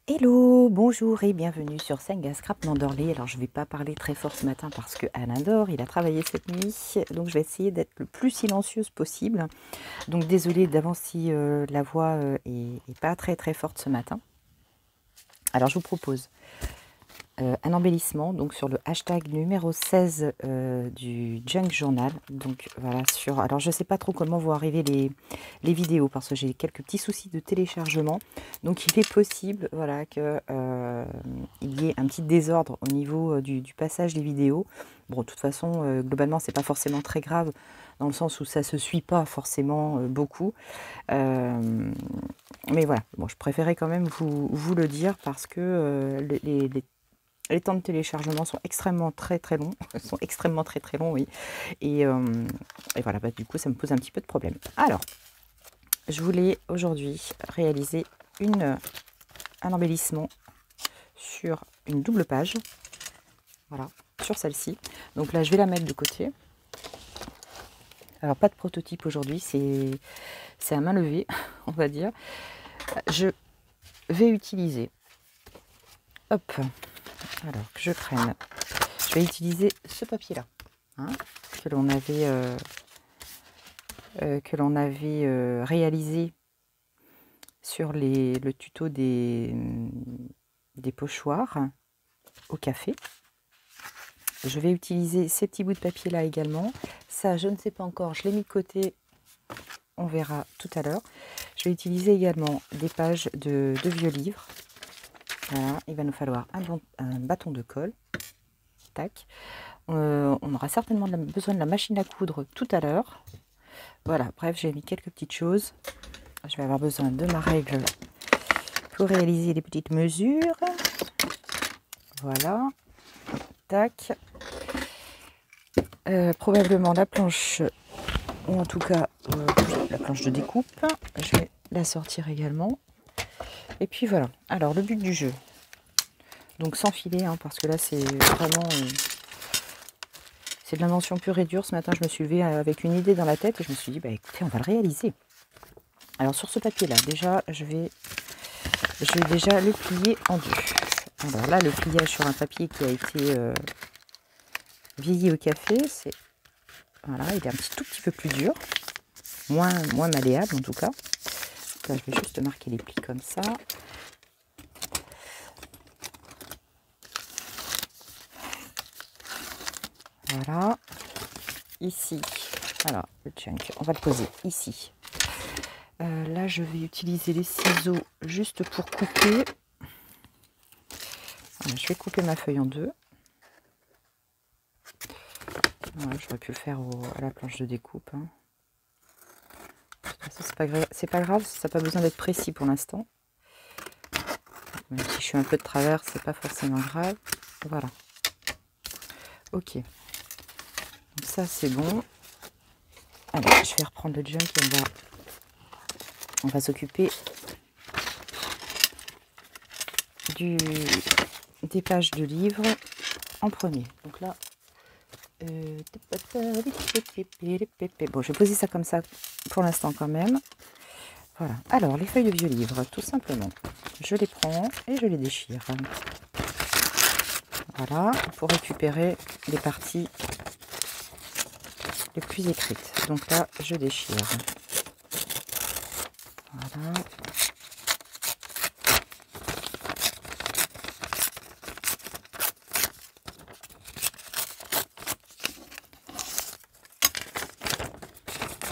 Hello, bonjour et bienvenue sur Senga Scrap Mandorley. Alors je ne vais pas parler très fort ce matin parce que Alain dort, il a travaillé cette nuit, donc je vais essayer d'être le plus silencieuse possible. Donc désolée d'avance si la voix est pas très très forte ce matin. Alors je vous propose un embellissement donc sur le hashtag numéro 16 du Junk Journal. Donc voilà, alors je sais pas trop comment vont arriver les vidéos parce que j'ai quelques petits soucis de téléchargement. Donc il est possible voilà que il y ait un petit désordre au niveau du passage des vidéos. Bon, de toute façon, globalement c'est pas forcément très grave dans le sens où ça se suit pas forcément beaucoup. Mais voilà, bon, je préférais quand même vous le dire parce que les temps de téléchargement sont extrêmement très longs, sont extrêmement très longs, oui. Et voilà, bah, du coup, ça me pose un petit peu de problème. Alors, je voulais aujourd'hui réaliser un embellissement sur une double page. Voilà, sur celle-ci. Donc là, je vais la mettre de côté. Alors, pas de prototype aujourd'hui, c'est à main levée, on va dire. Je vais utiliser, hop, alors que je prenne, je vais utiliser ce papier-là, hein, que l'on avait réalisé sur le tuto des pochoirs au café. Je vais utiliser ces petits bouts de papier là également. Ça, je ne sais pas encore, je l'ai mis de côté, on verra tout à l'heure. Je vais utiliser également des pages de vieux livres. Voilà, il va nous falloir un bâton de colle. Tac. On aura certainement besoin de la machine à coudre tout à l'heure. Voilà, bref, j'ai mis quelques petites choses. Je vais avoir besoin de ma règle pour réaliser les petites mesures. Voilà. Tac. Probablement la planche, ou en tout cas la planche de découpe. Je vais la sortir également. Et puis voilà. Alors, le but du jeu. Donc sans filet, hein, parce que là, c'est vraiment... c'est de l'invention pure et dure. Ce matin, je me suis levée avec une idée dans la tête et je me suis dit, bah écoutez, on va le réaliser. Alors sur ce papier-là, déjà, je vais déjà le plier en deux. Alors là, le pliage sur un papier qui a été vieilli au café, c'est... Voilà, il est un tout petit peu plus dur. Moins malléable en tout cas. Donc là, je vais juste marquer les plis comme ça. Voilà. Ici, alors le junk, on va le poser ici. Là, je vais utiliser les ciseaux juste pour couper. Voilà, je vais couper ma feuille en deux. Voilà, j'aurais pu le faire à la planche de découpe. Hein. C'est pas grave, ça n'a pas besoin d'être précis pour l'instant. Même si je suis un peu de travers, c'est pas forcément grave. Voilà. Ok. Donc ça, c'est bon. Allez, je vais reprendre le junk et on va s'occuper des pages de livres en premier. Donc là, bon, je vais poser ça comme ça pour l'instant quand même. Voilà. Alors, les feuilles de vieux livres, tout simplement. Je les prends et je les déchire. Voilà, pour récupérer les parties les plus écrites. Donc là, je déchire. Voilà.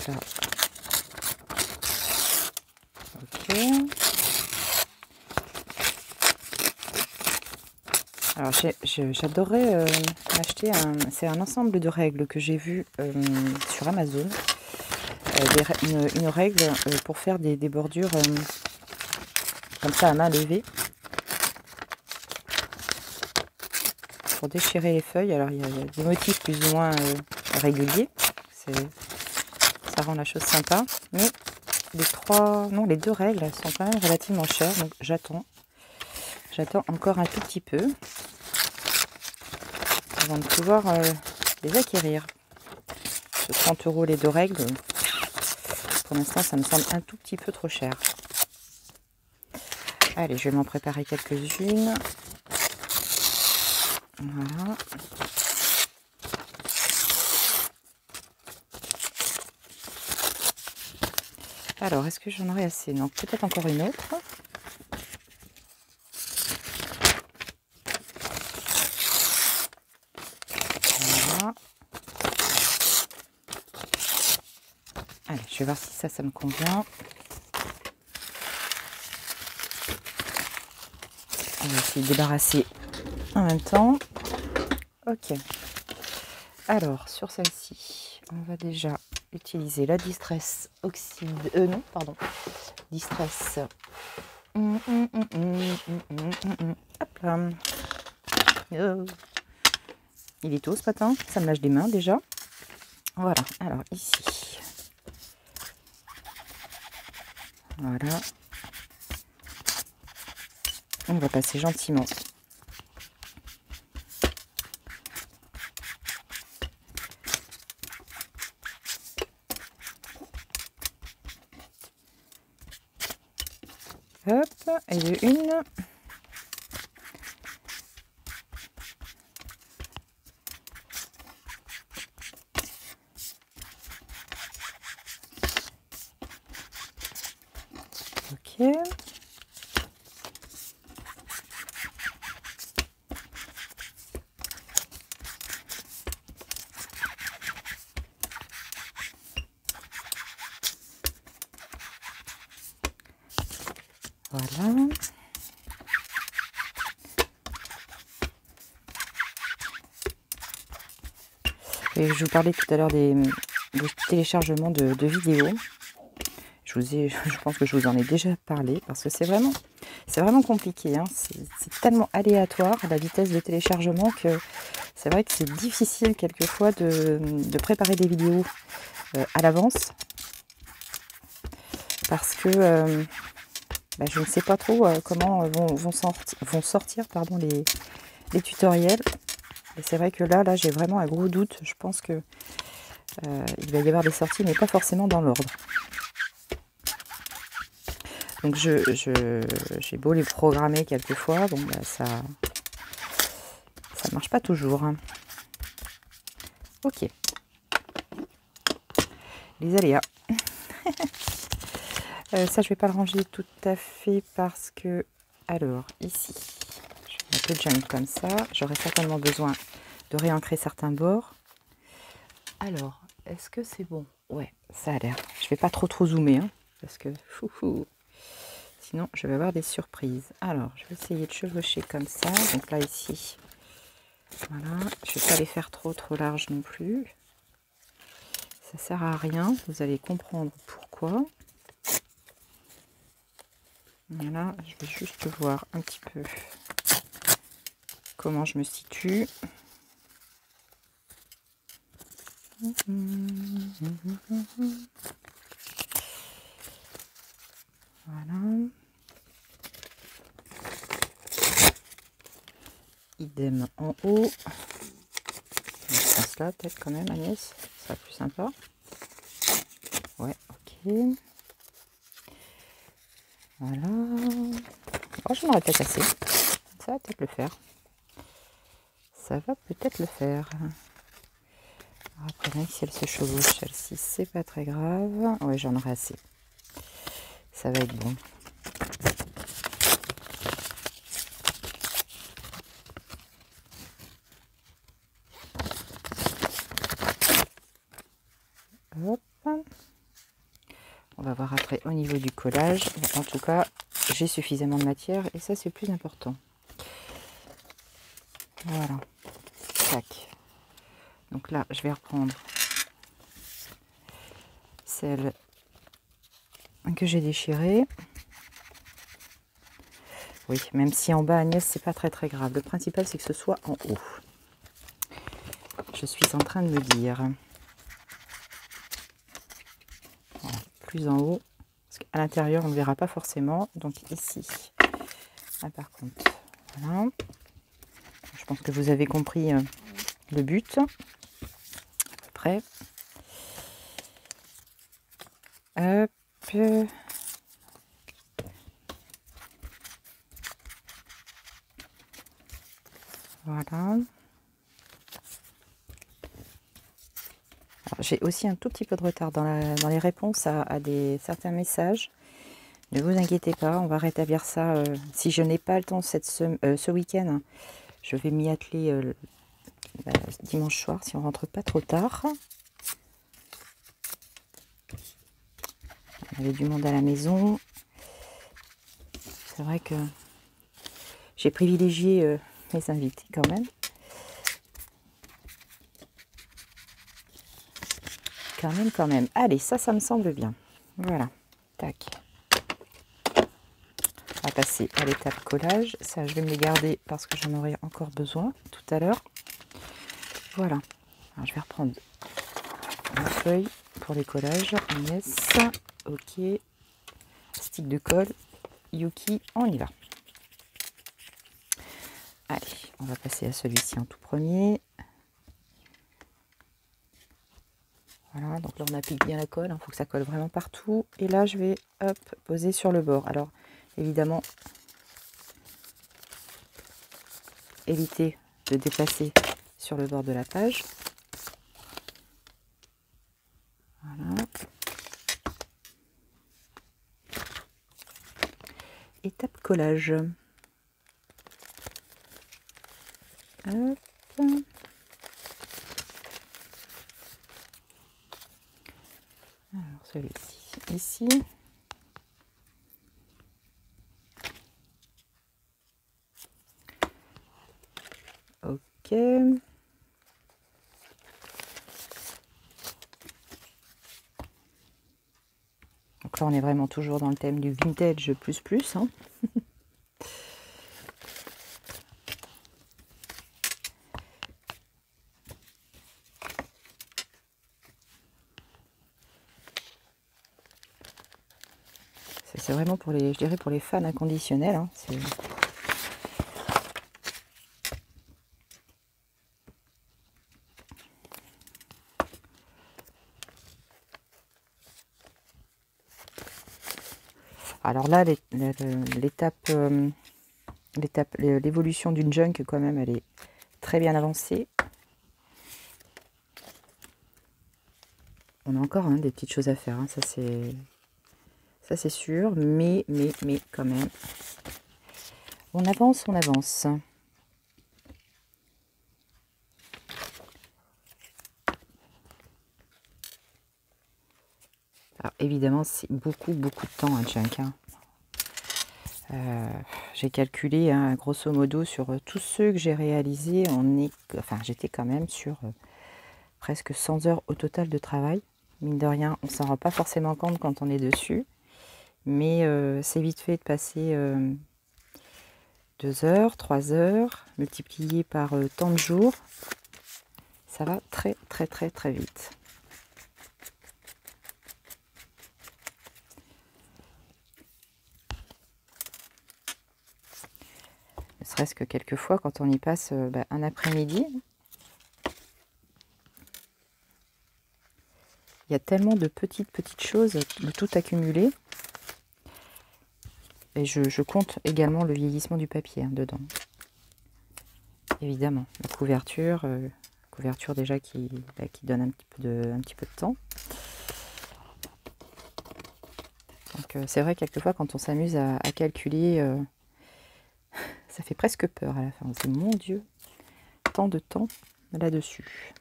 Là. Ok. Alors j'adorerais acheter c'est un ensemble de règles que j'ai vu sur Amazon. Une règle pour faire des bordures comme ça à main levée. Pour déchirer les feuilles. Alors il y a des motifs plus ou moins réguliers. Ça rend la chose sympa. Mais les deux règles sont quand même relativement chères. Donc j'attends encore un tout petit peu avant de pouvoir les acquérir. 30 € les deux règles. Pour l'instant, ça me semble un tout petit peu trop cher. Allez, je vais m'en préparer quelques-unes. Voilà. Alors, est-ce que j'en aurai assez? Non, peut-être encore une autre. Voilà. Allez, je vais voir si ça me convient. On va essayer de débarrasser en même temps. Ok. Alors, sur celle-ci, on va déjà utiliser la Distress Oxyde. Non, pardon. Distress. Hop là. Oh. Il est tôt ce matin, ça me lâche des mains déjà. Voilà, alors ici. Voilà. On va passer gentiment. Hop, et de une. Ok. Voilà. Et je vous parlais tout à l'heure des téléchargements de vidéos. Je pense que je vous en ai déjà parlé parce que c'est vraiment compliqué. Hein. C'est tellement aléatoire la vitesse de téléchargement que c'est vrai que c'est difficile quelquefois de préparer des vidéos à l'avance parce que je ne sais pas trop comment vont sortir pardon, les tutoriels. Et c'est vrai que là j'ai vraiment un gros doute. Je pense que il va y avoir des sorties, mais pas forcément dans l'ordre. Donc j'ai beau les programmer quelquefois, bon ça marche pas toujours. Hein. Ok. Les aléas. Ça je vais pas le ranger tout à fait parce que alors ici je vais un peu de junk comme ça. J'aurai certainement besoin de réancrer certains bords. Alors est-ce que c'est bon? Ouais, ça a l'air. Je vais pas trop zoomer hein, parce que sinon je vais avoir des surprises. Alors je vais essayer de chevaucher comme ça. Donc là ici, voilà. Je vais pas les faire trop larges non plus. Ça sert à rien. Vous allez comprendre pourquoi. Voilà, je vais juste voir un petit peu comment je me situe. Voilà. Idem en haut. Je pense là peut-être quand même Agnès, ça sera plus sympa. Ouais, ok. Voilà. Oh, j'en aurais peut-être assez. Ça va peut-être le faire. Ça va peut-être le faire. Après, même si elle se chevauche, celle-ci, c'est pas très grave. Ouais, j'en aurai assez. Ça va être bon. Hop. On va voir après au niveau du collage. Mais en tout cas, j'ai suffisamment de matière et ça, c'est le plus important. Voilà. Tac. Donc là, je vais reprendre celle que j'ai déchirée. Oui, même si en bas, Agnès, c'est pas très grave. Le principal, c'est que ce soit en haut. Je suis en train de me dire. Voilà, plus en haut. Parce qu'à l'intérieur, on ne verra pas forcément. Donc ici. Ah, par contre, voilà. Je pense que vous avez compris le but. À peu près. Hop. Voilà. J'ai aussi un tout petit peu de retard dans les réponses à certains messages. Ne vous inquiétez pas, on va rétablir ça. Si je n'ai pas le temps ce week-end, je vais m'y atteler dimanche soir, si on rentre pas trop tard. On avait du monde à la maison. C'est vrai que j'ai privilégié mes invités quand même. Quand même. Allez, ça me semble bien. Voilà. Tac. On va passer à l'étape collage. Ça, je vais me les garder parce que j'en aurai encore besoin tout à l'heure. Voilà. Alors, je vais reprendre ma feuille pour les collages. Yes. Ok. Stick de colle. Yuki, on y va. Allez, on va passer à celui-ci en tout premier. Voilà, donc là on applique bien la colle, il faut que ça colle vraiment partout. Et là je vais hop poser sur le bord. Alors évidemment, évitez de déplacer sur le bord de la page. Voilà. Étape collage. Hop. Alors celui-ci ici. Ok. Donc là on est vraiment toujours dans le thème du vintage plus. Hein. C'est vraiment pour les, je dirais pour les fans inconditionnels. Hein. Alors là, l'évolution d'une junk quand même, elle est très bien avancée. On a encore des petites choses à faire, hein. Ça c'est sûr, mais quand même, on avance. Alors évidemment, c'est beaucoup de temps un junk. Hein. J'ai calculé, hein, grosso modo, sur tous ceux que j'ai réalisés, j'étais quand même sur presque 100 heures au total de travail. Mine de rien, on s'en rend pas forcément compte quand on est dessus. Mais c'est vite fait de passer 2 heures, 3 heures, multiplié par tant de jours. Ça va très vite. Ne serait-ce que quelquefois quand on y passe un après-midi. Il y a tellement de petites choses, de tout accumulé. Et je compte également le vieillissement du papier dedans. Évidemment, la couverture déjà qui donne un petit peu de temps. Donc c'est vrai quelquefois quand on s'amuse à calculer, ça fait presque peur à la fin. On se dit mon Dieu, tant de temps là-dessus.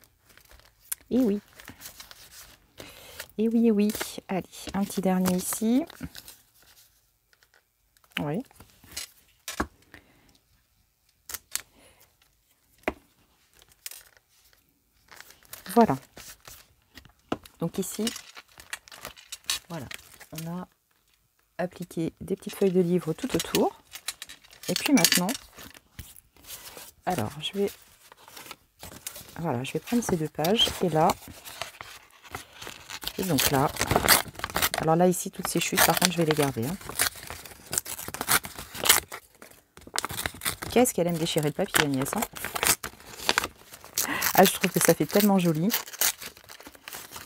Et oui. Allez, un petit dernier ici. Oui. Voilà. Donc ici, voilà, on a appliqué des petites feuilles de livre tout autour. Et puis maintenant, alors je vais prendre ces 2 pages et là, et donc là, alors là ici toutes ces chutes, par contre je vais les garder. Hein. Qu'est-ce qu'elle aime déchirer le papier, Agnès, hein. Ah, je trouve que ça fait tellement joli.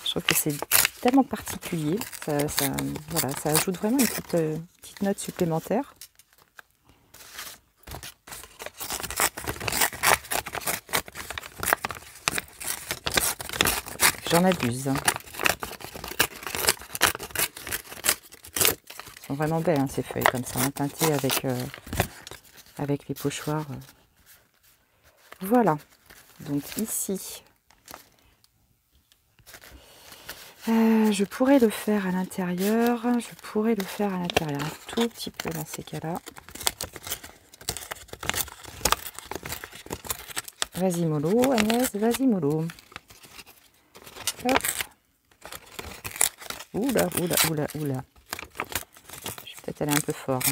Je trouve que c'est tellement particulier. Voilà, ça ajoute vraiment une petite note supplémentaire. J'en abuse. Elles sont vraiment belles, hein, ces feuilles comme ça, hein, teintées avec les pochoirs. Voilà. Donc ici, je pourrais le faire à l'intérieur. Je pourrais le faire à l'intérieur un tout petit peu dans ces cas-là. Vas-y mollo, Agnès, vas-y mollo. Hop. Oula, oula, oula, oula. Je vais peut-être aller un peu fort.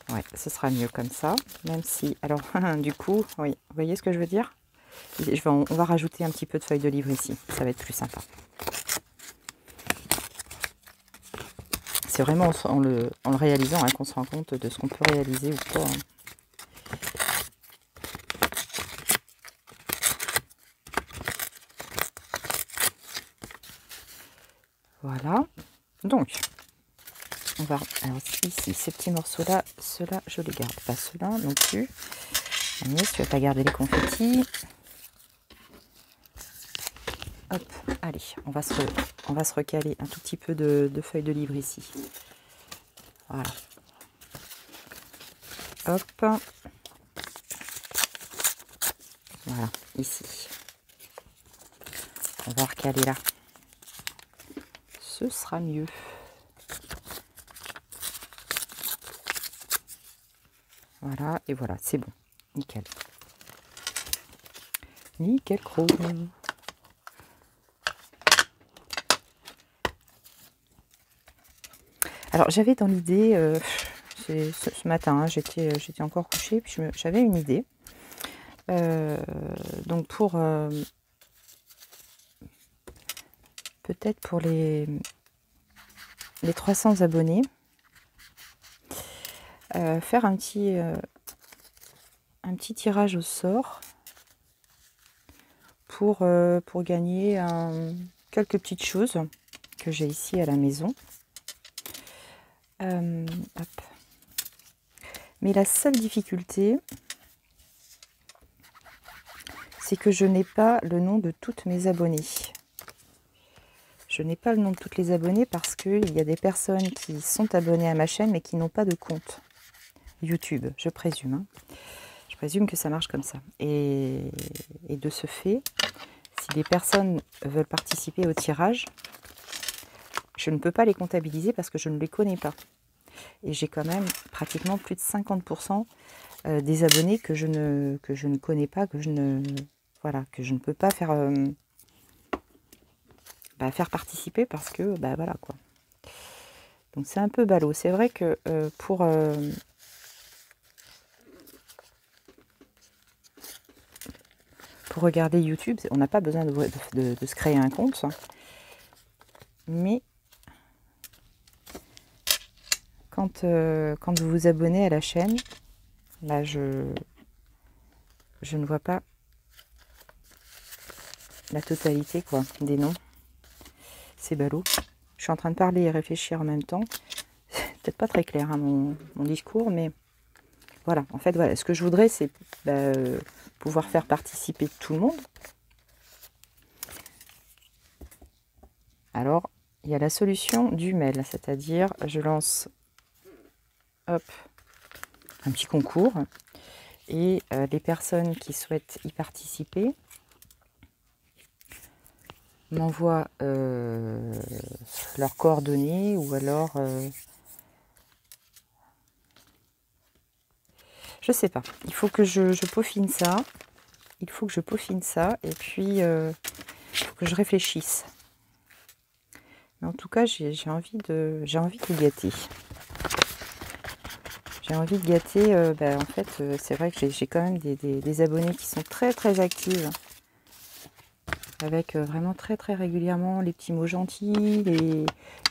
Ouais, ce sera mieux comme ça. Même si, alors, du coup, oui, vous voyez ce que je veux dire? On va rajouter un petit peu de feuilles de livre ici. Ça va être plus sympa. C'est vraiment en le réalisant hein, qu'on se rend compte de ce qu'on peut réaliser ou pas. Hein. Voilà. Donc, on va... Alors ici, ces petits morceaux-là, ceux-là, je les garde. Pas ceux-là non plus. Agnès, tu vas pas garder les confettis. Hop, allez, on va se recaler un tout petit peu de feuilles de livre ici. Voilà. Hop. Voilà, ici. On va recaler là. Ce sera mieux. Voilà, et voilà, c'est bon. Nickel. Nickel chrome. Alors, j'avais dans l'idée, ce matin, hein, j'étais encore couchée, puis j'avais une idée. Donc, peut-être pour les 300 abonnés, faire un petit tirage au sort pour gagner quelques petites choses que j'ai ici à la maison. Hop. Mais la seule difficulté, c'est que je n'ai pas le nom de toutes mes abonnées. Je n'ai pas le nom de toutes les abonnées parce qu'il y a des personnes qui sont abonnées à ma chaîne mais qui n'ont pas de compte YouTube, je présume. Hein. Je présume que ça marche comme ça. Et de ce fait, si des personnes veulent participer au tirage, je ne peux pas les comptabiliser parce que je ne les connais pas. Et j'ai quand même pratiquement plus de 50% des abonnés que je ne connais pas, que je ne peux pas faire, faire participer parce que, voilà quoi. Donc c'est un peu ballot. C'est vrai que pour regarder YouTube, on n'a pas besoin de se créer un compte. Hein. Mais quand vous vous abonnez à la chaîne, là je ne vois pas la totalité quoi, des noms. C'est ballot. Je suis en train de parler et réfléchir en même temps. C'est peut-être pas très clair hein, mon discours, mais voilà. En fait, voilà. Ce que je voudrais, c'est pouvoir faire participer tout le monde. Alors, il y a la solution du mail, c'est-à-dire je lance hop, un petit concours et les personnes qui souhaitent y participer m'envoient leurs coordonnées ou alors je sais pas. Il faut que je peaufine ça. Il faut que je peaufine ça et puis il faut que je réfléchisse. Mais en tout cas, j'ai envie de gâter. J'ai envie de gâter. En fait, c'est vrai que j'ai quand même des abonnés qui sont très très actives. Avec vraiment très très régulièrement les petits mots gentils,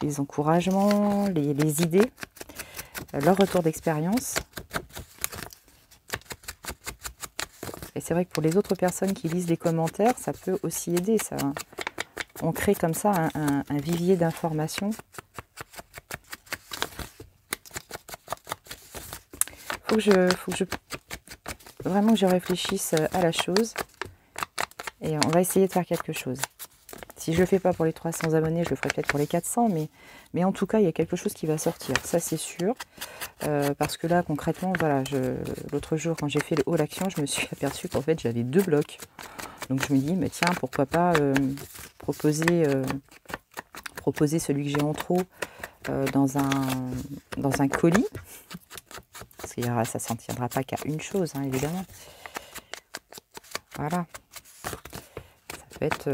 les encouragements, les idées, leur retour d'expérience. Et c'est vrai que pour les autres personnes qui lisent les commentaires, ça peut aussi aider. Ça. On crée comme ça un vivier d'informations. Faut que je vraiment que je réfléchisse à la chose. Et on va essayer de faire quelque chose. Si je le fais pas pour les 300 abonnés, je le ferai peut-être pour les 400, mais en tout cas, il y a quelque chose qui va sortir, ça c'est sûr. Parce que là, concrètement, voilà, l'autre jour, quand j'ai fait le haul action, je me suis aperçue qu'en fait, j'avais 2 blocs. Donc je me dis, mais tiens, pourquoi pas proposer celui que j'ai en trop dans un colis. Parce que ça ne s'en tiendra pas qu'à une chose, hein, évidemment. Voilà. Ça peut être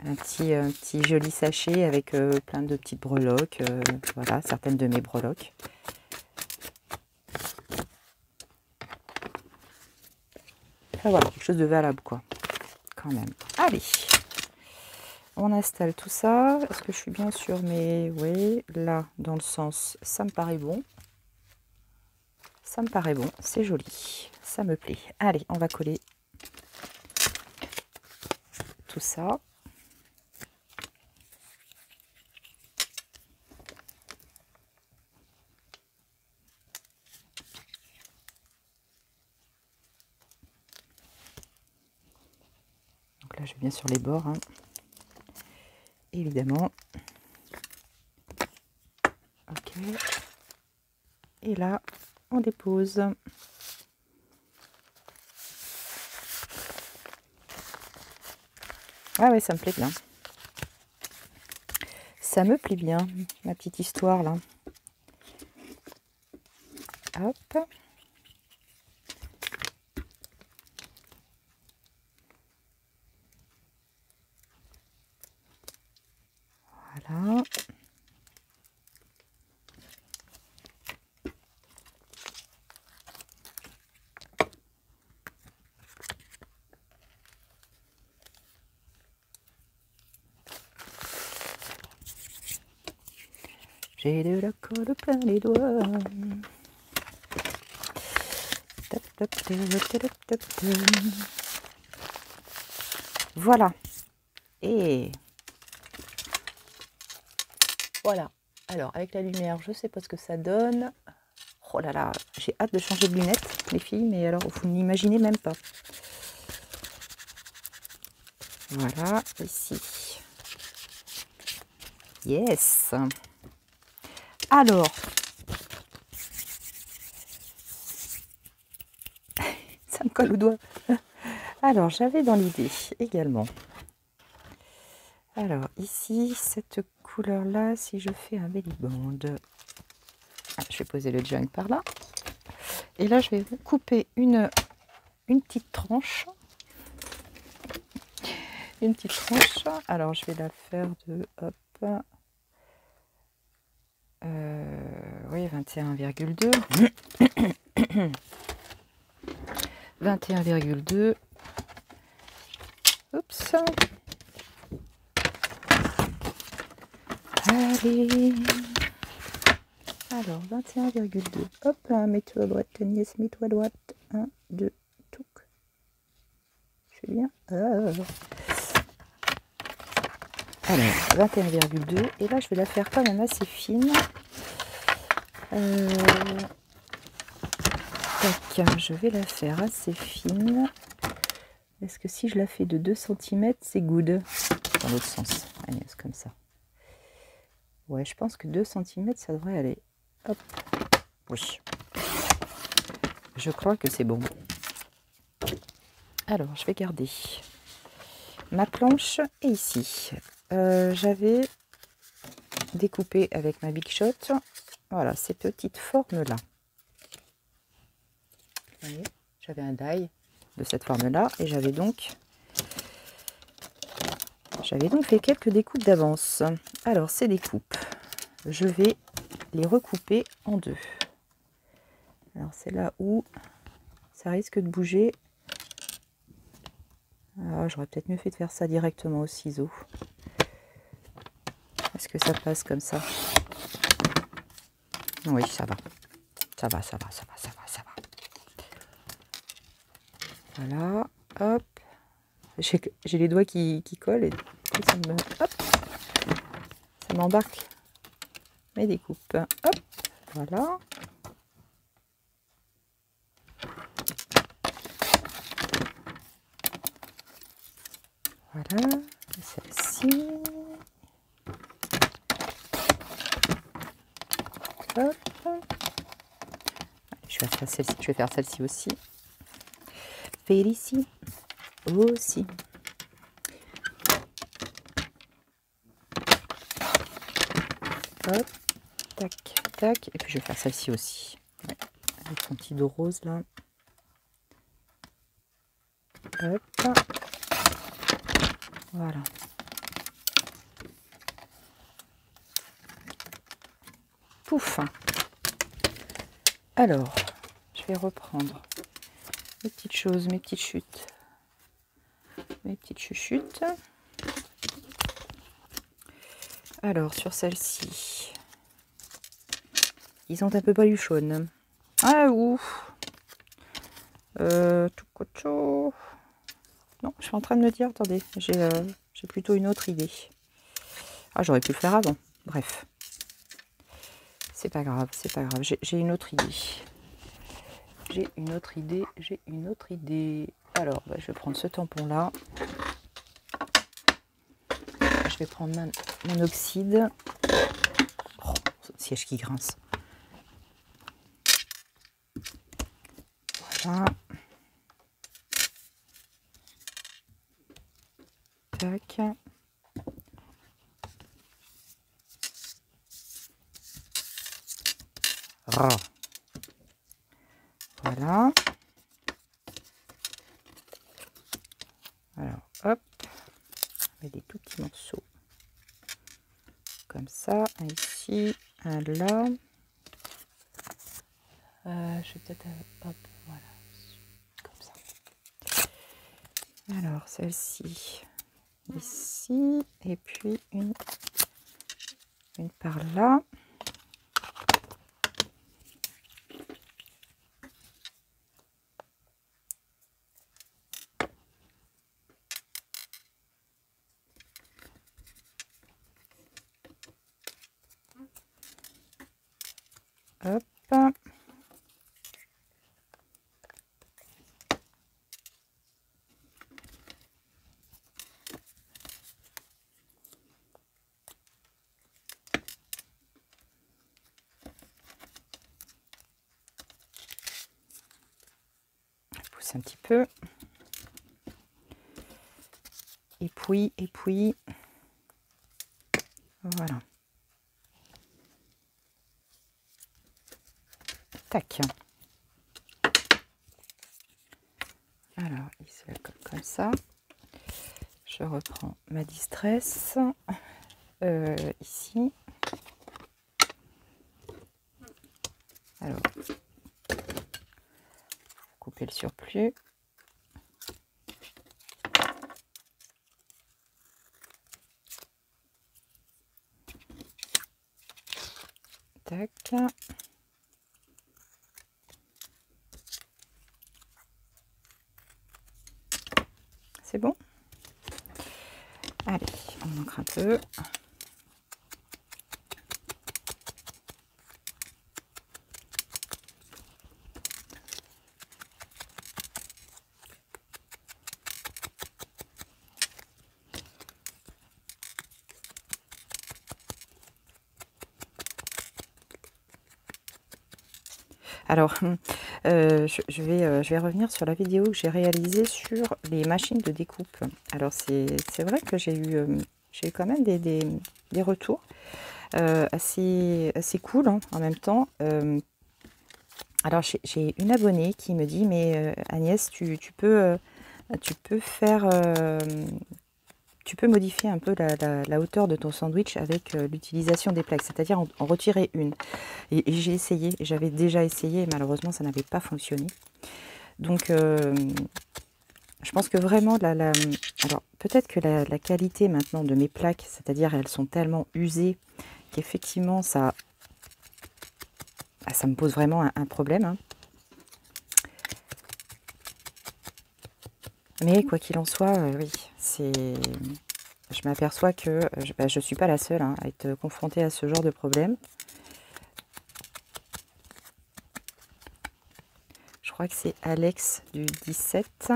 un petit joli sachet avec plein de petites breloques. Voilà, certaines de mes breloques. Enfin voilà, quelque chose de valable, quoi. Quand même. Allez. On installe tout ça. Est-ce que je suis bien sûre? Mais oui, là, dans le sens, ça me paraît bon. Ça me paraît bon. C'est joli. Ça me plaît. Allez, on va coller tout ça. Donc là, je vais bien sur les bords, hein. Évidemment. Ok. Et là, on dépose. Ah ouais, ça me plaît bien. Ça me plaît bien, ma petite histoire là. Hop. Voilà. J'ai de la colle plein les doigts. Tap, tap, tap, tap, tap, tap. Voilà. Et voilà. Alors, avec la lumière, je sais pas ce que ça donne. Oh là là, j'ai hâte de changer de lunettes, les filles, mais alors, vous n'imaginez même pas. Voilà, ici. Yes. Alors, ça me colle au doigt. Alors, j'avais dans l'idée également. Alors, ici, cette couleur-là, si je fais un belly band, je vais poser le junk par là. Et là, je vais couper une petite tranche. Une petite tranche. Alors, je vais la faire de, hop, oui, 21,2. 21,2. Oups. Allez. Alors, 21,2. Hop, mets-toi à droite, Agnès, mets-toi à droite. 1, 2, touc. Je fais bien. Alors, 21,2. Et là, je vais la faire quand même assez fine. Tac, je vais la faire assez fine. Est-ce que si je la fais de 2 cm, c'est good? Dans l'autre sens, Agnès, comme ça. Ouais, je pense que 2 cm, ça devrait aller. Hop. Oui. Je crois que c'est bon. Alors, je vais garder ma planche. Et ici, j'avais découpé avec ma Big Shot, voilà, ces petites formes-là. Vous voyez, j'avais un die de cette forme-là. Et j'avais donc fait quelques découpes d'avance. Alors, ces découpes, je vais les recouper en deux. Alors, c'est là où ça risque de bouger. Alors, j'aurais peut-être mieux fait de faire ça directement au ciseau. Est-ce que ça passe comme ça? Oui, ça va. Ça va, ça va, ça va, ça va, ça va. Voilà, hop. J'ai les doigts qui collent et ça m'embarque mes découpes. Hop, voilà. Voilà, celle-ci. Hop. Je vais faire celle-ci aussi. Félicie aussi. Hop, tac, tac. Et puis je vais faire celle-ci aussi. Ouais, avec son petit dos rose là. Hop. Voilà. Pouf. Alors, je vais reprendre mes petites choses, mes petites chutes. Mes petites chuchutes. Alors, sur celle-ci, ils sont un peu paluchonnes. Ah, ouf. Tout cocho. Non, je suis en train de me dire, attendez, j'ai plutôt une autre idée. Ah, j'aurais pu le faire avant. Bref. C'est pas grave, c'est pas grave. J'ai une autre idée. J'ai une autre idée, j'ai une autre idée. Alors, bah, je vais prendre ce tampon-là. Je vais prendre mon oxyde. Oh, siège qui grince. Voilà. Tac. Oh. Voilà. Alors, hop. On met des tout petits morceaux. Comme ça. Un ici. Un là. Je vais peut-être... Hop. Voilà. Comme ça. Alors, celle-ci. Ici. Et puis une par là. Hop. Je pousse un petit peu. Et puis. Voilà. Tac. Alors, il se la colle comme ça. Je reprends ma distress. Ici. Alors, couper le surplus. Tac. C'est bon? Allez, on manque un peu. Alors, je vais revenir sur la vidéo que j'ai réalisée sur les machines de découpe. Alors, c'est vrai que j'ai eu quand même des retours assez cool hein, en même temps. Alors, j'ai une abonnée qui me dit, mais Agnès, tu peux faire... tu peux modifier un peu la hauteur de ton sandwich avec l'utilisation des plaques, c'est-à-dire en retirer une. Et j'ai essayé, j'avais déjà essayé et malheureusement ça n'avait pas fonctionné. Donc je pense que vraiment, alors peut-être que la qualité maintenant de mes plaques, c'est-à-dire elles sont tellement usées qu'effectivement ça me pose vraiment un problème. Hein. Mais quoi qu'il en soit, oui, je m'aperçois que je ne suis pas la seule hein, à être confrontée à ce genre de problème. Je crois que c'est Alex du 17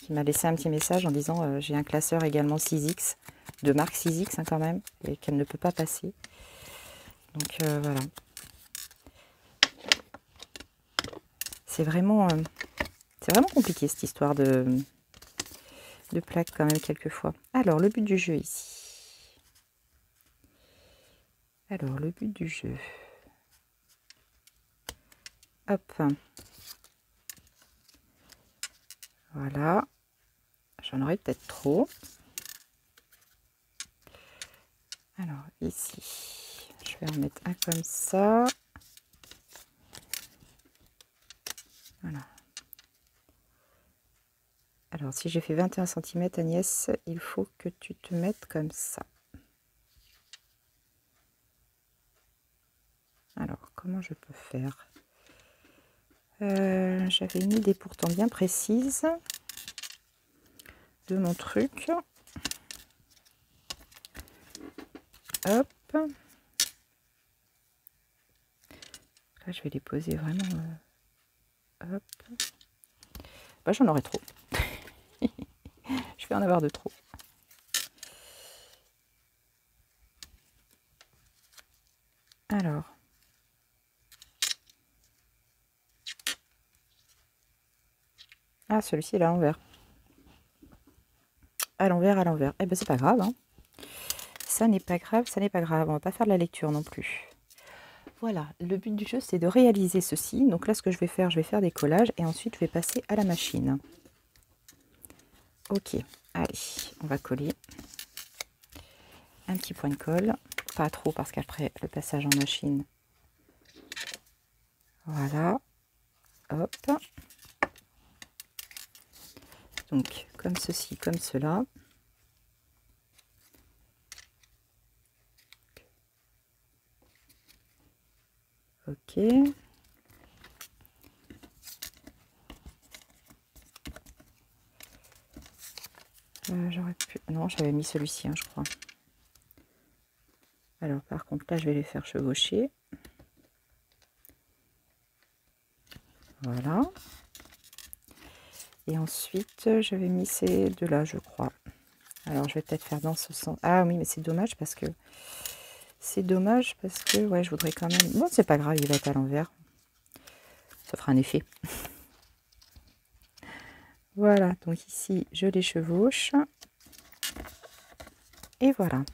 qui m'a laissé un petit message en disant j'ai un classeur également 6X, de marque 6X quand même, et qu'elle ne peut pas passer. Donc voilà. C'est vraiment compliqué cette histoire de plaques quand même quelquefois. Alors le but du jeu ici. Alors le but du jeu. Hop. Voilà. J'en aurais peut-être trop. Alors ici, je vais en mettre un comme ça. Voilà. Alors si j'ai fait 21 cm, Agnès, il faut que tu te mettes comme ça. Alors comment je peux faire? J'avais une idée pourtant bien précise de mon truc. Hop. Là, je vais les poser vraiment. Hop. Bah, j'en aurai trop. Je vais en avoir de trop. Alors. Ah, celui-ci, il est à l'envers. À l'envers, à l'envers. Eh ben, c'est pas grave. Hein. Ça n'est pas grave, ça n'est pas grave. On va pas faire de la lecture non plus. Voilà, le but du jeu, c'est de réaliser ceci. Donc là, ce que je vais faire des collages et ensuite, je vais passer à la machine. Ok, allez, on va coller. Un petit point de colle. Pas trop parce qu'après, le passage en machine. Voilà. Hop. Donc, comme ceci, comme cela. Ok. J'aurais pu... Non, j'avais mis celui-ci, hein, je crois. Alors, par contre, là, je vais les faire chevaucher. Voilà. Et ensuite, j'avais mis ces deux-là, je crois. Alors, je vais peut-être faire dans ce sens. Ah oui, mais c'est dommage parce que... C'est dommage parce que, ouais, je voudrais quand même... Bon, c'est pas grave, il va être à l'envers. Ça fera un effet. Voilà, donc ici, je les chevauche. Et voilà.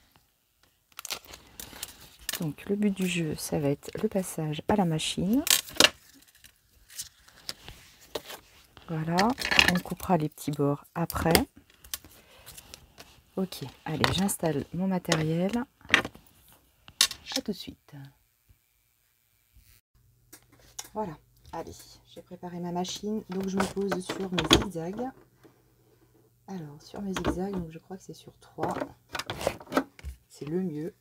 Donc, le but du jeu, ça va être le passage à la machine. Voilà, on coupera les petits bords après. Ok, allez, j'installe mon matériel. À tout de suite. Voilà, allez, j'ai préparé ma machine. Donc, je me pose sur mes zigzags. Alors, sur mes zigzags, donc je crois que c'est sur 3. C'est le mieux.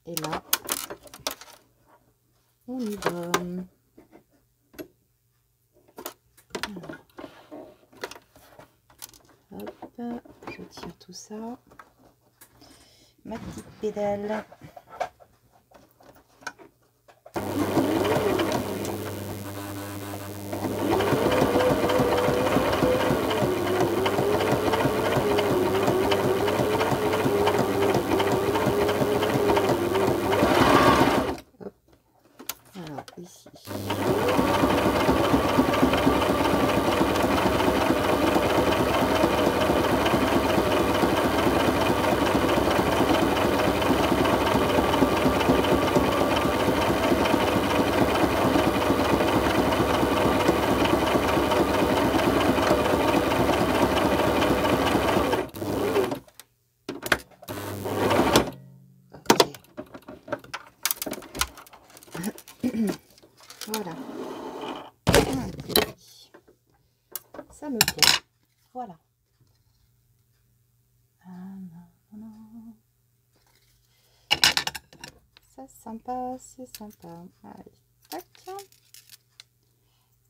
Et là, on y va. Hop, je tire tout ça. Ma petite pédale. Hop. Alors, ici. Voilà. Ça me plaît. Voilà. Ça, sympa, c'est sympa. Allez, tac.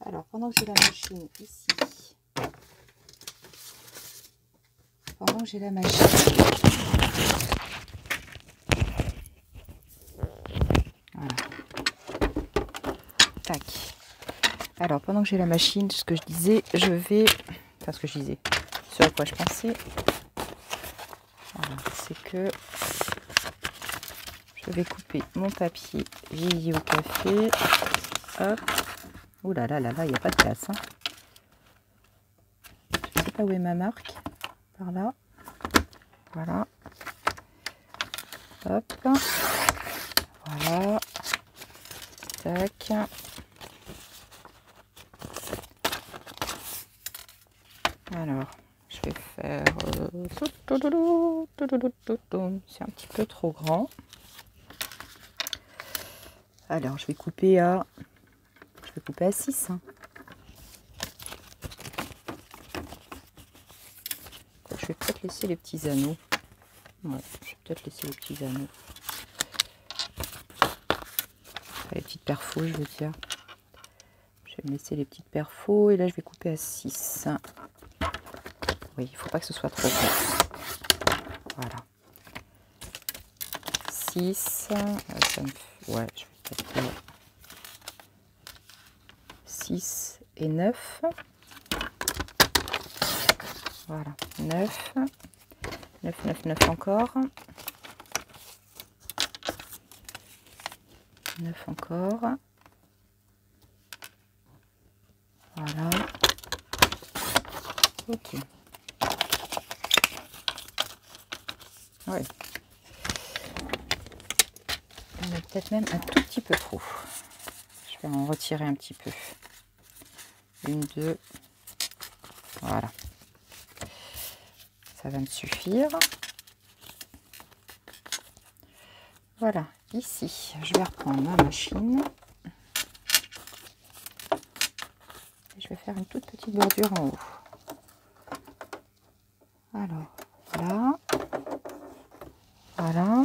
Alors, pendant que j'ai la machine ici, pendant que j'ai la machine, voilà. Tac. Alors, pendant que j'ai la machine, ce que je disais, je vais... Enfin, ce ce à quoi je pensais. Voilà, c'est que je vais couper mon papier vieilli au café. Hop. Ouh là là là là, il n'y a pas de place. Hein. Je ne sais pas où est ma marque. Par là. Voilà. Hop. Voilà. Tac. Alors, je vais faire... c'est un petit peu trop grand. Alors, je vais couper à 6. Hein. Je vais peut-être laisser les petits anneaux. Ouais, je vais peut-être laisser les petits anneaux. Enfin, les petites perfos, je veux dire. Je vais me laisser les petites perfos. Et là, je vais couper à 6. Oui, il ne faut pas que ce soit trop grand. Voilà. 6. Ça me fait... Ouais, je vais peut-être faire 6 et 9. Voilà, 9. 9, 9, 9 encore. 9 encore. Voilà. Ok. Ouais. On a peut-être même un tout petit peu trop. Je vais en retirer un petit peu. 1, 2. Voilà. Ça va me suffire. Voilà. Ici, je vais reprendre ma machine. Et je vais faire une toute petite bordure en haut. Alors, là. Voilà.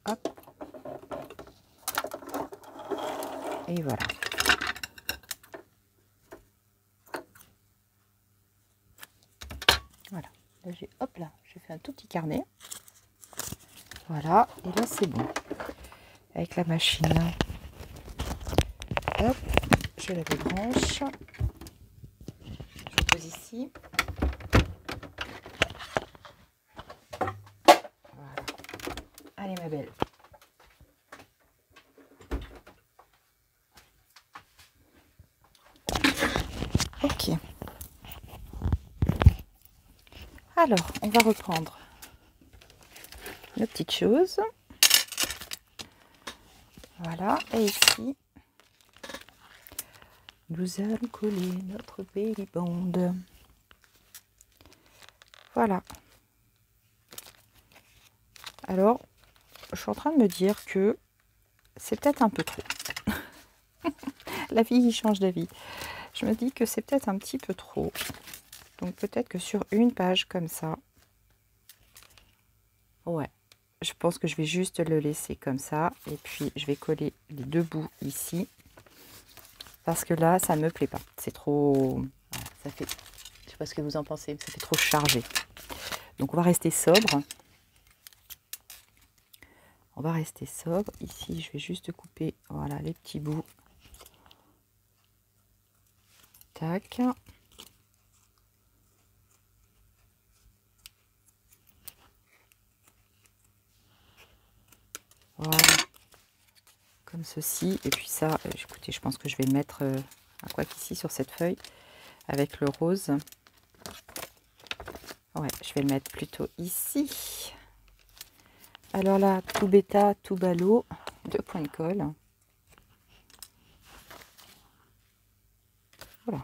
Hop. Et voilà. Voilà. Là, hop là, j'ai fait un tout petit carnet. Voilà. Et là, c'est bon. Avec la machine. Hop. Je la débranche. Je pose ici. Voilà. Allez, ma belle. Ok. Alors, on va reprendre nos petites choses. Voilà. Et ici, nous allons coller notre belly band. Voilà. Alors, je suis en train de me dire que c'est peut-être un peu trop. La vie, il change d'avis. Je me dis que c'est peut-être un petit peu trop. Donc peut-être que sur une page comme ça, ouais, je pense que je vais juste le laisser comme ça. Et puis je vais coller les deux bouts ici. Parce que là, ça ne me plaît pas. C'est trop... Voilà, ça fait... Je sais pas ce que vous en pensez, mais ça fait trop chargé. Donc on va rester sobre. On va rester sobre. Ici, je vais juste couper, voilà, les petits bouts. Tac. Voilà. Comme ceci. Et puis ça, écoutez, je pense que je vais le mettre à quoi qu'ici sur cette feuille avec le rose. Ouais, je vais le mettre plutôt ici. Alors là, tout bêta, tout ballot, 2 points de colle. Voilà.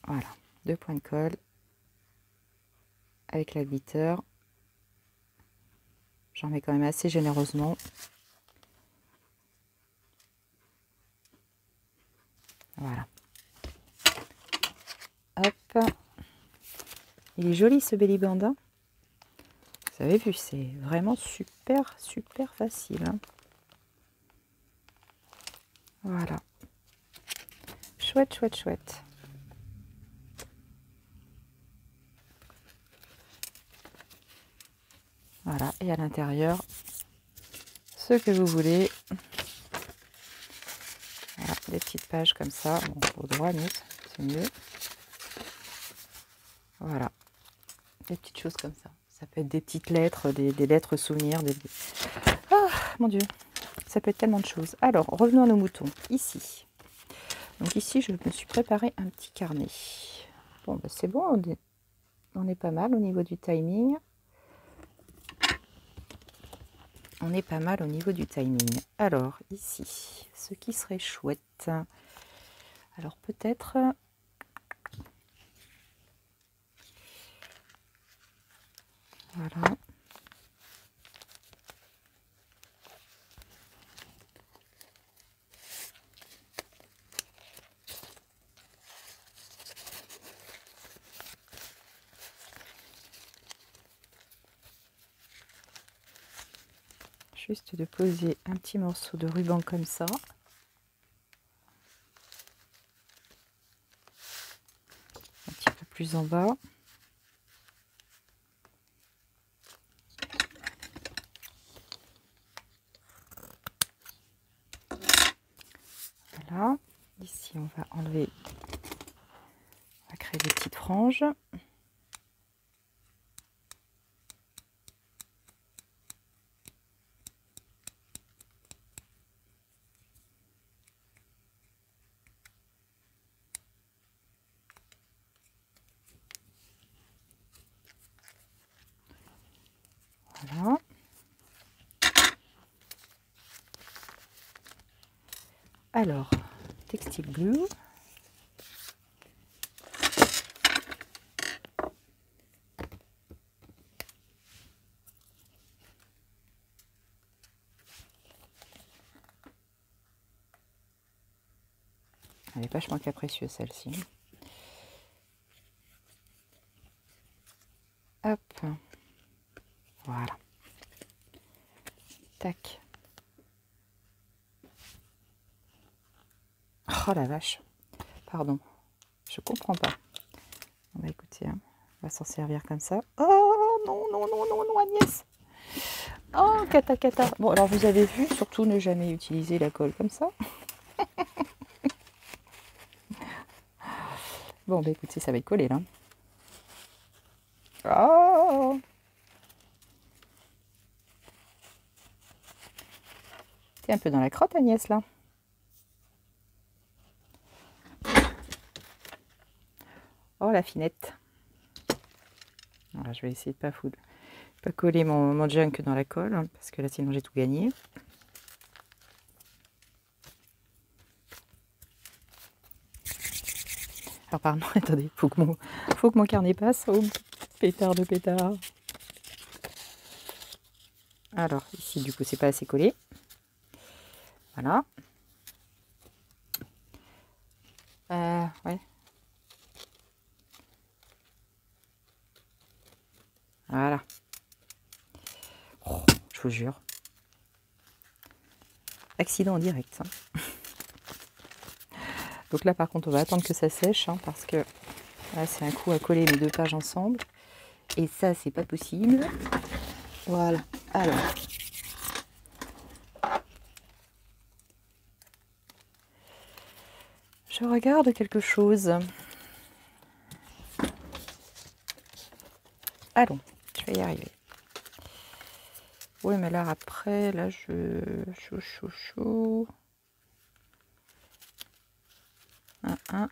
Voilà, 2 points de colle avec la glitter. J'en mets quand même assez généreusement. Voilà. Hop. Il est joli ce belly band. Hein. Vous avez vu, c'est vraiment super, super facile. Hein. Voilà. Chouette, chouette, chouette. Voilà, et à l'intérieur, ce que vous voulez. Voilà, des petites pages comme ça. Bon, au droit, nous, c'est mieux. Voilà, des petites choses comme ça. Ça peut être des petites lettres, des lettres souvenirs. Ah, mon Dieu, ça peut être tellement de choses. Alors, revenons à nos moutons. Ici. Donc ici, je me suis préparé un petit carnet. Bon, bah, c'est bon, on est pas mal au niveau du timing. On est pas mal au niveau du timing. Alors, ici, ce qui serait chouette. Alors, peut-être... Voilà. Juste de poser un petit morceau de ruban comme ça. Un petit peu plus en bas. Voilà. Ici, on va enlever, on va créer des petites franges. Voilà. Alors, textile glue. Elle est vachement capricieuse celle-ci. Hop. Voilà. Tac. Oh la vache. Pardon. Je comprends pas. On va écouter. Hein. On va s'en servir comme ça. Oh non, non, non, non, non, Agnès. Oh, cata, cata. Bon, alors vous avez vu, surtout ne jamais utiliser la colle comme ça. Bon, bah écoutez, ça va y coller là. Oh, t'es un peu dans la crotte, Agnès, là. Oh, la finette. Voilà, je vais essayer de pas coller mon junk dans la colle, hein, parce que là, sinon, j'ai tout gagné. Alors, pardon, attendez, faut que mon carnet passe. Oh, pétard de pétard. Alors, ici, du coup, c'est pas assez collé. Voilà. Ouais. Voilà. Oh, je vous jure. Accident en direct. Hein. Donc là, par contre, on va attendre que ça sèche, hein, parce que là, c'est un coup à coller les deux pages ensemble. Et ça, c'est pas possible. Voilà. Alors. Je regarde quelque chose. Allons, je vais y arriver. Oui, mais là, après, là, chaud. Un.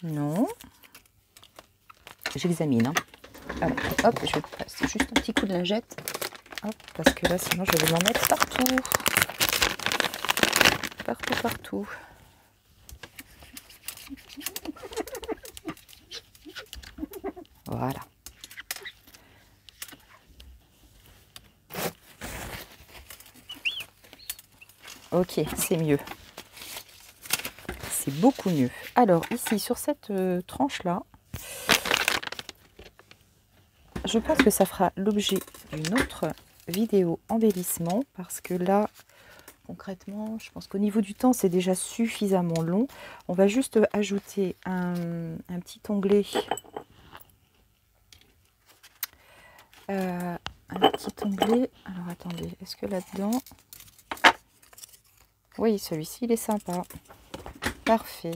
Non. J'examine. Hein. Alors, hop, je vais passer juste un petit coup de lingette. Hop, parce que là, sinon, je vais m'en mettre partout. Partout. Voilà. Ok, c'est mieux. C'est beaucoup mieux. Alors, ici, sur cette tranche-là, je pense que ça fera l'objet d'une autre vidéo embellissement parce que là, concrètement, je pense qu'au niveau du temps, c'est déjà suffisamment long. On va juste ajouter un petit onglet. Un petit onglet. Alors attendez, est-ce que là-dedans... Oui, celui-ci, il est sympa. Parfait.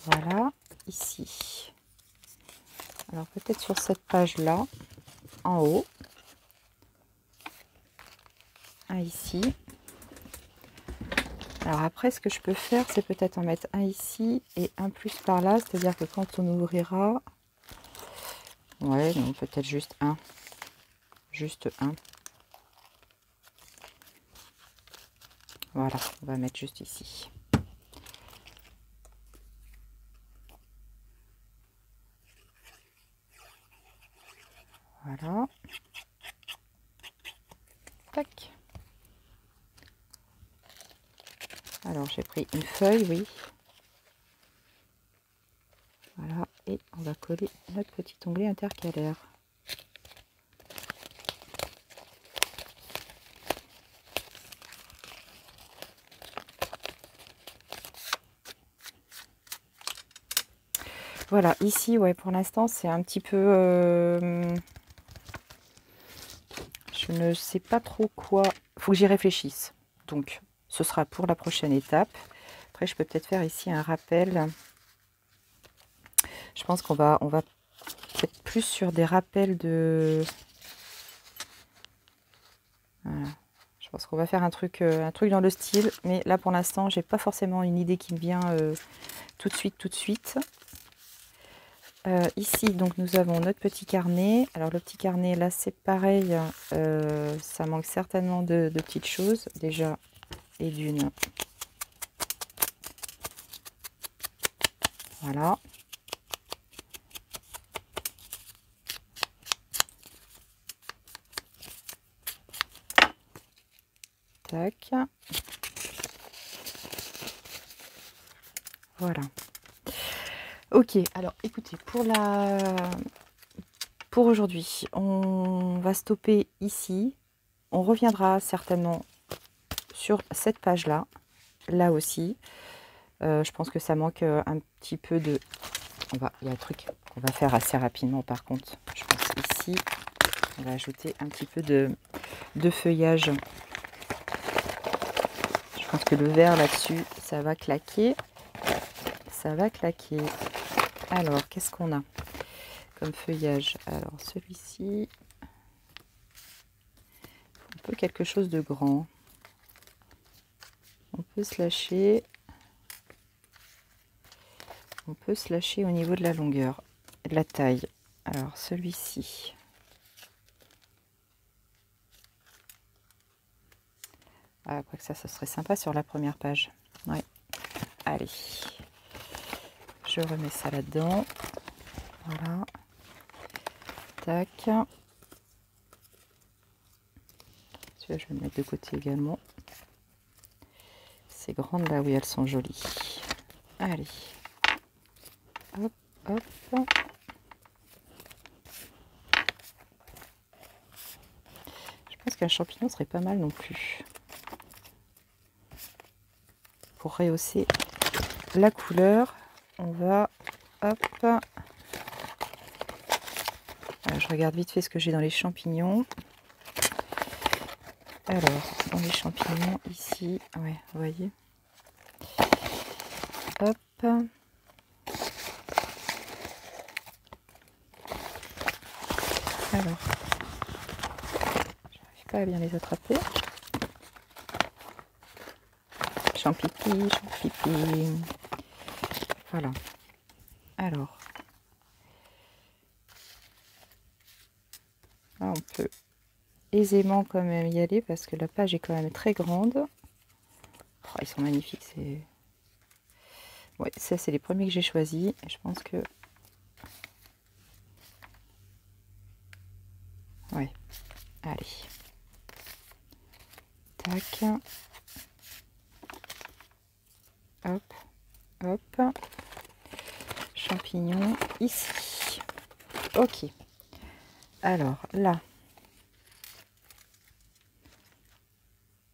Voilà, ici. Alors peut-être sur cette page-là, en haut. Un ici. Alors après, ce que je peux faire, c'est peut-être en mettre un ici et un plus par là. C'est-à-dire que quand on ouvrira... Ouais, non, peut-être juste un. Juste un. Voilà, on va mettre juste ici. Voilà. Tac. Alors, j'ai pris une feuille, oui. Voilà, et on va coller notre petit onglet intercalaire. Voilà, ici, ouais, pour l'instant, c'est un petit peu... je ne sais pas trop quoi... Il faut que j'y réfléchisse. Donc, ce sera pour la prochaine étape. Après, je peux peut-être faire ici un rappel. Je pense qu'on va peut-être plus sur des rappels de... Voilà. Je pense qu'on va faire un truc dans le style. Mais là, pour l'instant, j'ai pas forcément une idée qui me vient tout de suite. Ici, donc, nous avons notre petit carnet. Alors, le petit carnet, là, c'est pareil. Ça manque certainement de petites choses, déjà, et d'une. Voilà. Tac. Voilà. Ok, alors, écoutez, pour aujourd'hui, on va stopper ici. On reviendra certainement sur cette page-là, là aussi. Je pense que ça manque un petit peu de... Il y a un truc qu'on va faire assez rapidement par contre. Je pense ici, on va ajouter un petit peu de feuillage. Je pense que le vert là-dessus, ça va claquer. Ça va claquer. Alors, qu'est-ce qu'on a comme feuillage? Alors, celui-ci, un peu quelque chose de grand. On peut se lâcher. On peut se lâcher au niveau de la longueur, de la taille. Alors, celui-ci. Ah, après que ça serait sympa sur la première page. Ouais. Allez. Je remets ça là-dedans. Voilà. Tac. Celui-là, je vais le mettre de côté également. Ces grandes là, oui, elles sont jolies. Allez. Hop, hop. Je pense qu'un champignon serait pas mal non plus. Pour rehausser la couleur, on va... Hop. Alors, je regarde vite fait ce que j'ai dans les champignons. Alors, dans les champignons, ici, ouais, vous voyez. Hop. Alors, j'arrive pas à bien les attraper. Champipi, champipi. Voilà. Alors, là, on peut aisément quand même y aller parce que la page est quand même très grande. Oh, ils sont magnifiques. C'est... Ouais, ça, c'est les premiers que j'ai choisis. Je pense que... Ouais, allez. Tac. Hop, hop. Champignons ici. Ok. Alors là,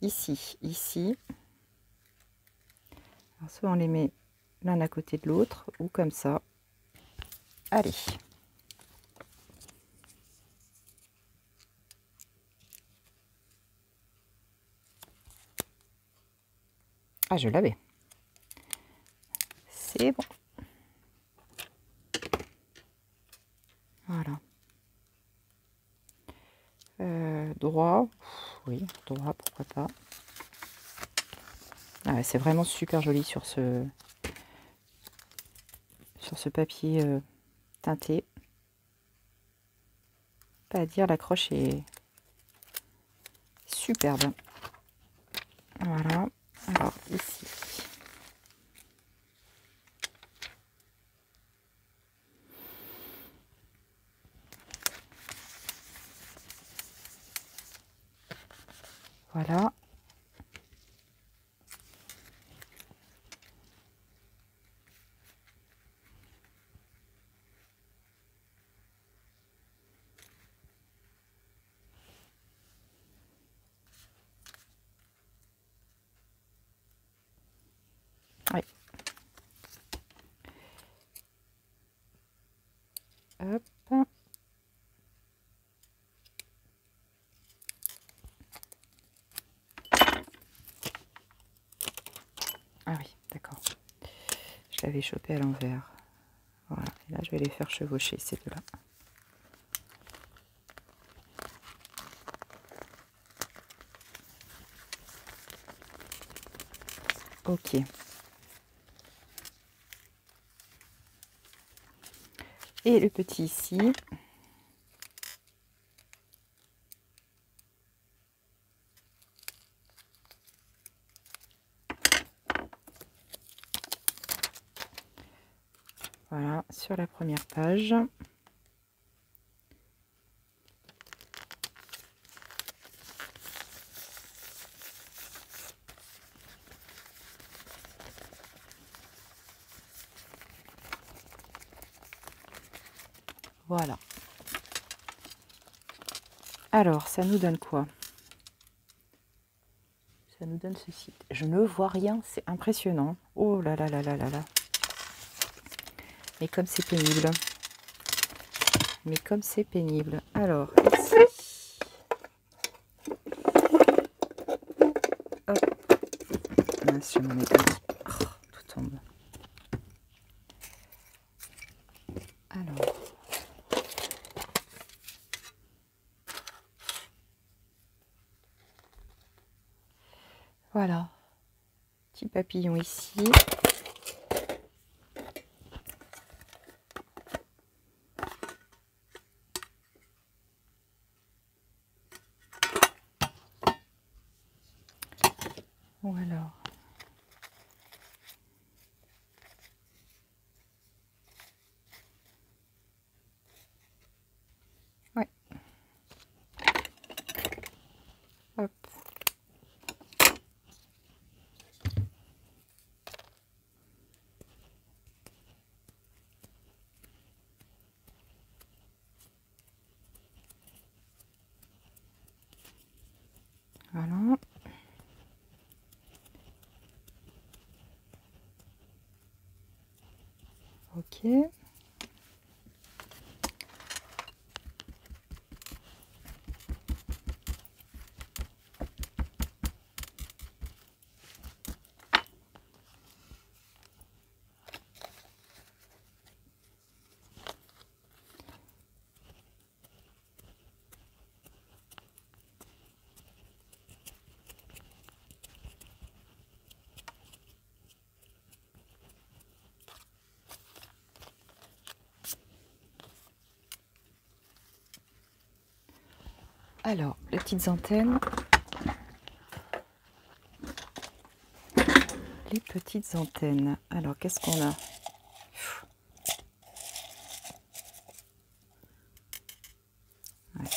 ici, ici. Alors soit on les met l'un à côté de l'autre ou comme ça. Allez. Ah, je l'avais. C'est bon. Voilà. Droit. Oui, droit, pourquoi pas. Ah ouais, c'est vraiment super joli sur ce papier teinté. Pas à dire, l'accroche est superbe. Voilà. Alors ici. Voilà. Oui. Hop. Ah oui, d'accord. Je l'avais chopé à l'envers. Voilà. Et là, je vais les faire chevaucher, ces deux-là. Ok. Et le petit ici. Voilà, sur la première page. Voilà. Alors, ça nous donne quoi? Ça nous donne ceci. Je ne vois rien, c'est impressionnant. Oh là là là là là là. Mais comme c'est pénible. Mais comme c'est pénible. Alors, ici. Hop. Mince, je m'en ai pas dit. Oh, tout tombe. Alors. Voilà. Petit papillon ici. Ou alors. Ouais. Hop. Voilà. Ok. Alors, les petites antennes. Les petites antennes. Alors, qu'est-ce qu'on a? Ouais.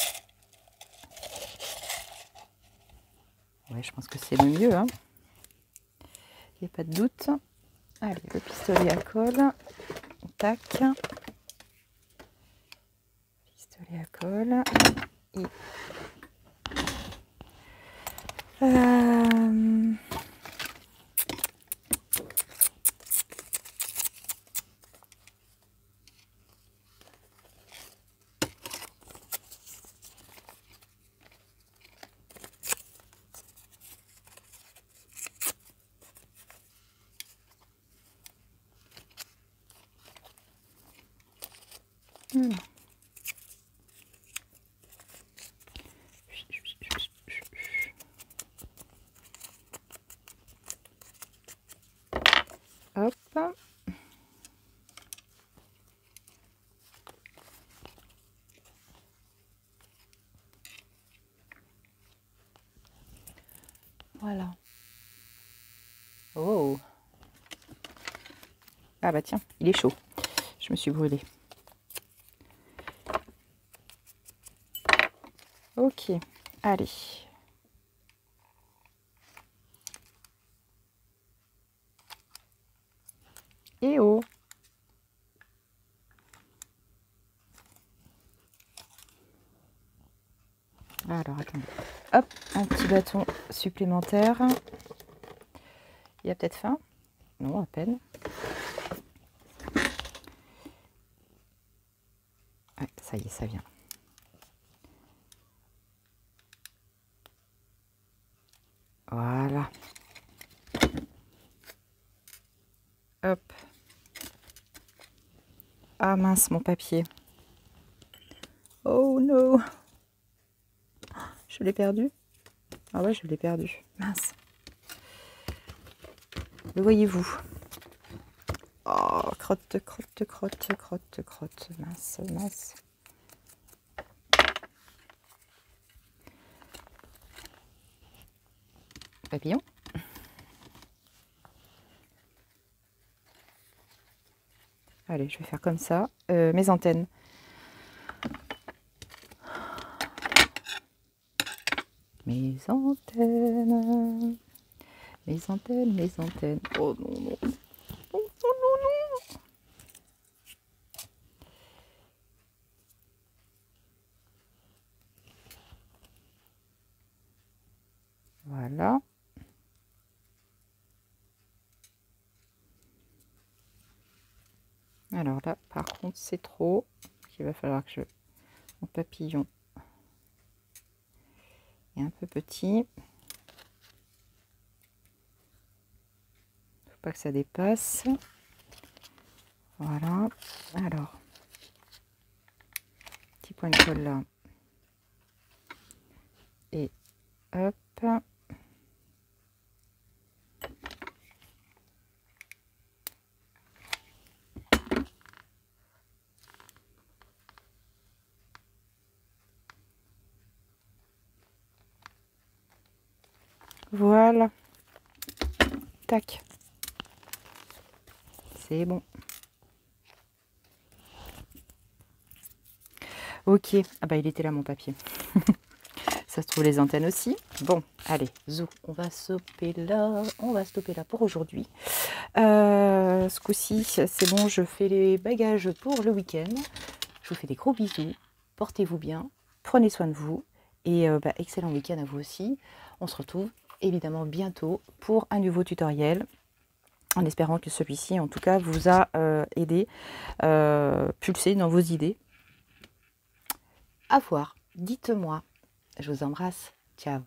pense que c'est le mieux, hein. Il n'y a pas de doute. Allez, le pistolet à colle. Tac. Pistolet à colle. Et... Hop. Voilà. Oh. Ah bah tiens, il est chaud. Je me suis brûlée. Ok, allez. Et oh. Alors, attendez. Hop, un petit bâton supplémentaire. Il y a peut-être faim? Non, à peine. Ouais, ça y est, ça vient. Voilà. Hop. Ah mince, mon papier. Oh no. Je l'ai perdu. Ah ouais, je l'ai perdu. Mince. Le voyez-vous? Oh, crotte, crotte, crotte, crotte, crotte. Mince, mince. Papillon. Allez, je vais faire comme ça. Mes antennes. Mes antennes. Mes antennes, mes antennes. Oh non, non. Oh non, non. Voilà. Alors là, par contre, c'est trop. Il va falloir que mon papillon est un peu petit. Faut pas que ça dépasse. Voilà. Alors, petit point de colle là. Et hop. Voilà. Tac. C'est bon. Ok. Ah bah il était là mon papier. Ça se trouve les antennes aussi. Bon, allez, zou, on va stopper là pour aujourd'hui. Ce coup-ci, c'est bon, je fais les bagages pour le week-end. Je vous fais des gros bisous. Portez-vous bien, prenez soin de vous et excellent week-end à vous aussi. On se retrouve évidemment bientôt pour un nouveau tutoriel. En espérant que celui-ci, en tout cas, vous a aidé, pulsé dans vos idées. À voir. Dites-moi. Je vous embrasse. Ciao.